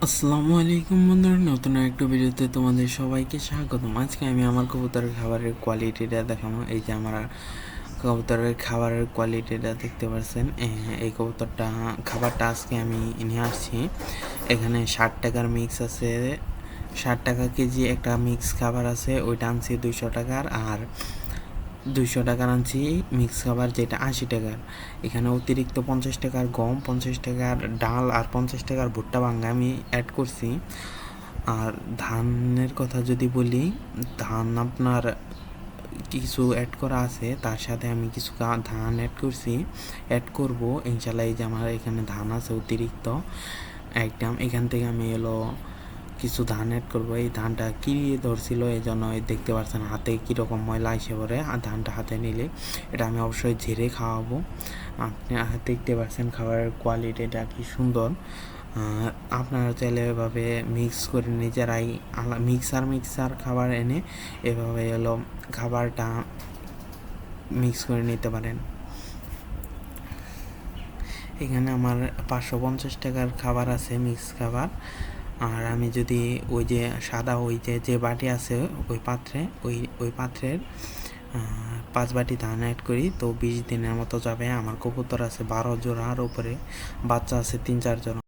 আসসালামু আলাইকুম বন্ধুরা, নতুন একটা ভিডিওতে তোমাদের সবাইকে স্বাগতম। আজকে আমি আমার কবুতরের খাবারের কোয়ালিটিটা দেখাবো। এই যে আমার কবুতরের খাবারের কোয়ালিটিটা দেখতে পাচ্ছেন। এই কবুতরটা খাবারটা আজকে আমি নিয়ে আসছি। এখানে 60 টাকার মিক্স আছে, 60 টাকা কেজি একটা মিক্স খাবার আছে, ওইটা আনছি 200 টাকার। আর 200 টাকার আনছি মিক্স খাবার, যেটা 80 টাকার। এখানে অতিরিক্ত 50 টাকার গম, 50 টাকার ডাল আর 50 টাকার ভুট্টা ভাঙ্গা আমি অ্যাড করছি। আর ধানের কথা যদি বলি, ধান আপনার কিছু অ্যাড করা আছে, তার সাথে আমি কিছু ধান অ্যাড করব ইনশাল্লাহ। এই যে আমার এখানে ধান আছে অতিরিক্ত একদম, এখান থেকে আমি কিছু ধান অ্যাড করবো। এই ধানটা কি ধরছিল, এই জন্য দেখতে পাচ্ছেন হাতে কীরকম ময়লা এসে পড়ে। আর ধানটা হাতে নিলে এটা আমি অবশ্যই ঝেড়ে খাওয়াবো। আপনি দেখতে পাচ্ছেন খাবারের কোয়ালিটিটা কি সুন্দর। আপনারা চাইলে এভাবে মিক্স করে নিজেরাই মিক্সার খাবার এনে এভাবে খাবারটা মিক্স করে নিতে পারেন। এখানে আমার 550 টাকার খাবার আছে, মিক্স খাবার। আর আমি যদি ওই যে সাদা ওই যে বাটি আছে ওই পাত্রের 5 বাটি ধান অ্যাড করি, তো 20 দিনের মতো যাবে। আমার কবুতর আছে 12 জোড়ার উপরে, বাচ্চা আছে 3-4 জোড়া।